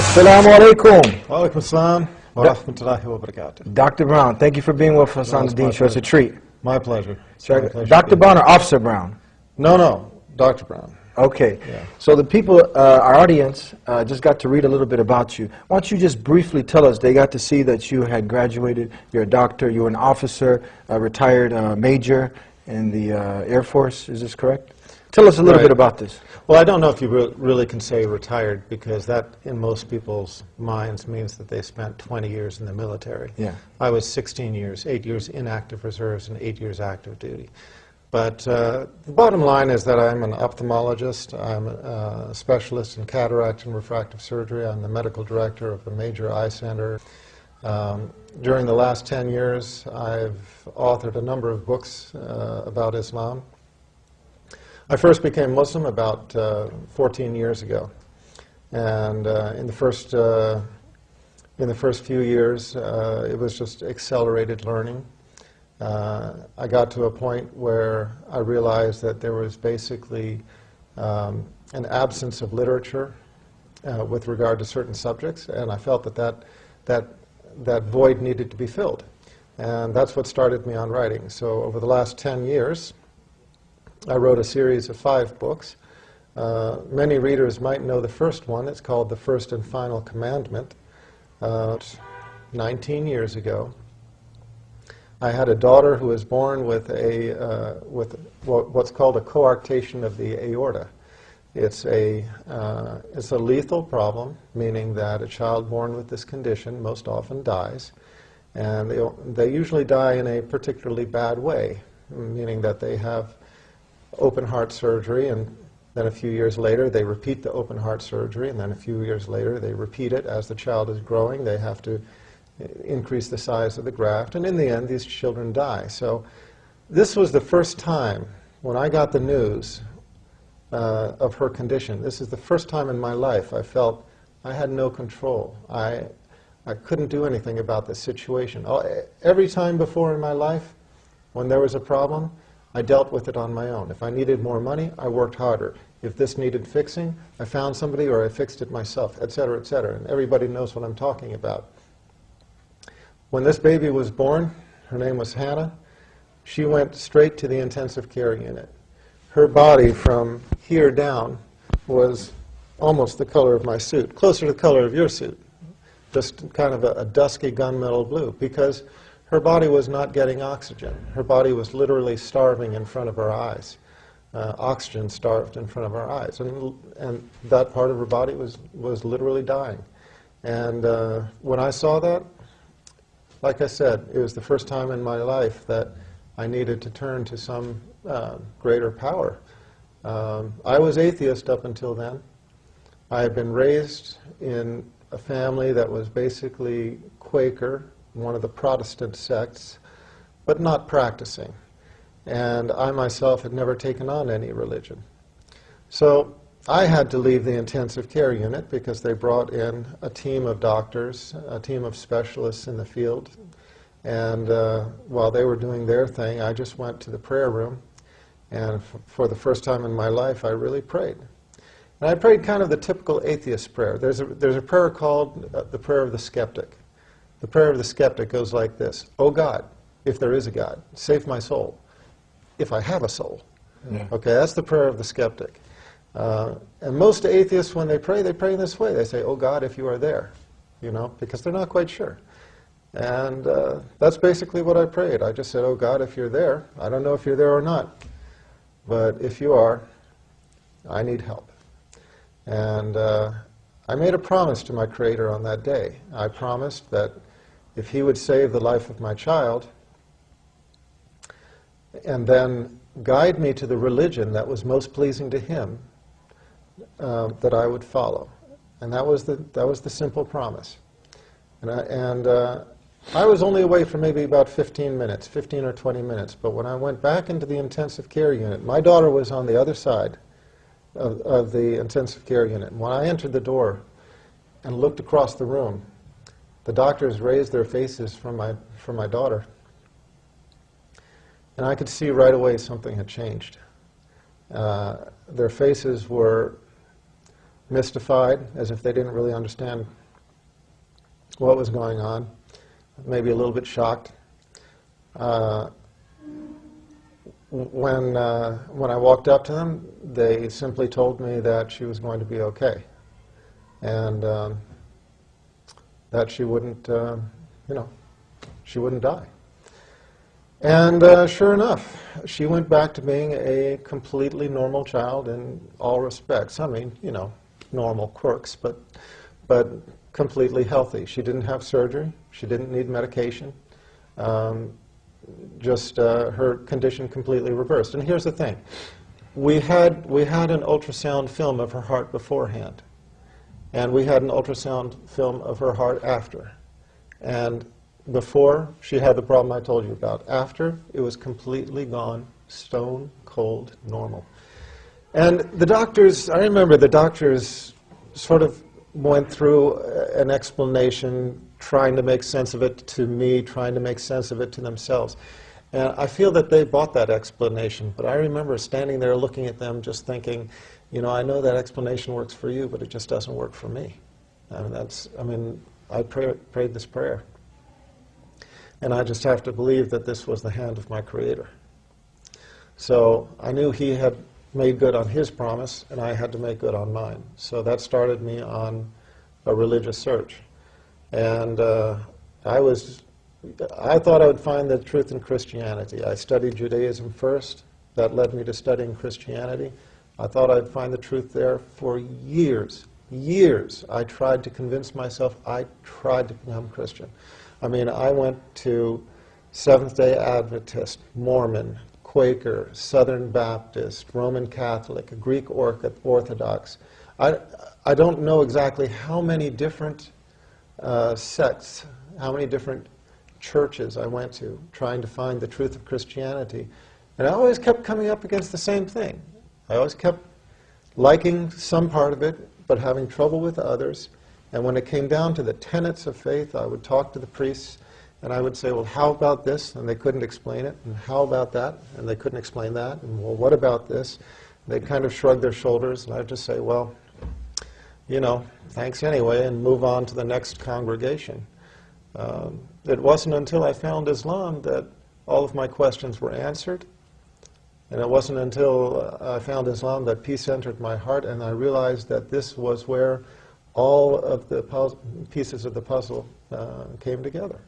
Assalamu alaikum. Wa alaikum assalam wa rahmatullahi wa barakatuh. Dr. Brown, thank you for being with us on the Dean Show. It's a treat. My pleasure. Dr. Brown or Officer Brown? No, Dr. Brown. Okay. Yeah. So the people, our audience, just got to read a little bit about you. Why don't you just briefly tell us, they got to see that you had graduated, you're a doctor, you're an officer, a retired major in the Air Force, is this correct? Tell us a little bit about this. Well, I don't know if you really can say retired, because that, in most people's minds, means that they spent 20 years in the military. Yeah. I was 16 years, 8 years in active reserves and 8 years active duty. But the bottom line is that I'm an ophthalmologist. I'm a specialist in cataract and refractive surgery. I'm the medical director of a major eye center. During the last 10 years, I've authored a number of books about Islam. I first became Muslim about 14 years ago, and in the first few years, it was just accelerated learning. I got to a point where I realized that there was basically an absence of literature with regard to certain subjects, and I felt that void needed to be filled, and that's what started me on writing. So over the last 10 years, I wrote a series of 5 books. Many readers might know the first one. It's called The First and Final Commandment. 19 years ago, I had a daughter who was born with what's called a coarctation of the aorta. It's a lethal problem, meaning that a child born with this condition most often dies, and they usually die in a particularly bad way, meaning that they have open heart surgery, and then a few years later they repeat the open heart surgery, and then a few years later they repeat it. As the child is growing, they have to increase the size of the graft, and in the end these children die. So this was the first time when I got the news of her condition. This is the first time in my life I felt I had no control. I couldn't do anything about this situation. Every time before in my life when there was a problem, I dealt with it on my own. If I needed more money, I worked harder. If this needed fixing, I found somebody or I fixed it myself, etc., etc. And everybody knows what I'm talking about. When this baby was born, her name was Hannah, she went straight to the intensive care unit. Her body from here down was almost the color of my suit, closer to the color of your suit, just kind of a dusky gunmetal blue, because her body was not getting oxygen. Her body was literally starving in front of her eyes. Oxygen starved in front of her eyes. And that part of her body was literally dying. And when I saw that, like I said, it was the first time in my life that I needed to turn to some greater power. I was atheist up until then. I had been raised in a family that was basically Quaker, one of the Protestant sects, but not practicing. And I myself had never taken on any religion. So I had to leave the intensive care unit because they brought in a team of doctors, a team of specialists in the field. And while they were doing their thing, I just went to the prayer room. And for the first time in my life, I really prayed. And I prayed kind of the typical atheist prayer. There's a prayer called the prayer of the skeptic. The prayer of the skeptic goes like this: "Oh God, if there is a God, save my soul, if I have a soul." Yeah. Okay, that's the prayer of the skeptic. And most atheists, when they pray in this way. They say, "Oh God, if you are there," you know, because they're not quite sure. And that's basically what I prayed. I just said, "Oh God, if you're there, I don't know if you're there or not, but if you are, I need help." And I made a promise to my Creator on that day. I promised that if He would save the life of my child and then guide me to the religion that was most pleasing to Him, that I would follow. And that was the simple promise. And I was only away for maybe about 15 minutes, 15 or 20 minutes. But when I went back into the intensive care unit, my daughter was on the other side of the intensive care unit. And when I entered the door and looked across the room, the doctors raised their faces from my daughter. And I could see right away something had changed. Their faces were mystified, as if they didn't really understand what was going on, maybe a little bit shocked. When I walked up to them, they simply told me that she was going to be okay, and that she wouldn't, she wouldn't die. And sure enough, she went back to being a completely normal child in all respects. I mean, normal quirks, but completely healthy. She didn't have surgery. She didn't need medication. Just her condition completely reversed. And here's the thing. We had an ultrasound film of her heart beforehand, and we had an ultrasound film of her heart after. And before, she had the problem I told you about. After, it was completely gone, stone cold normal. And the doctors, I remember the doctors sort of went through an explanation, trying to make sense of it to me, trying to make sense of it to themselves. And I feel that they bought that explanation, but I remember standing there looking at them just thinking, I know that explanation works for you, but it just doesn't work for me. I prayed this prayer. And I just have to believe that this was the hand of my Creator. So I knew He had made good on His promise, and I had to make good on mine. So that started me on a religious search. And I thought I would find the truth in Christianity. I studied Judaism first. That led me to studying Christianity. I thought I'd find the truth there for years. Years. I tried to convince myself. I tried to become Christian. I went to Seventh-day Adventist, Mormon, Quaker, Southern Baptist, Roman Catholic, Greek Orthodox. I don't know exactly how many different sects, how many different churches I went to, trying to find the truth of Christianity. And I always kept coming up against the same thing. I always kept liking some part of it, but having trouble with others. And when it came down to the tenets of faith, I would talk to the priests, and I would say, well, how about this? And they couldn't explain it. And how about that? And they couldn't explain that. And, well, what about this? They'd kind of shrug their shoulders, and I'd just say, well, thanks anyway, and move on to the next congregation. It wasn't until I found Islam that all of my questions were answered. And it wasn't until I found Islam that peace entered my heart, and I realized that this was where all of the pieces of the puzzle came together.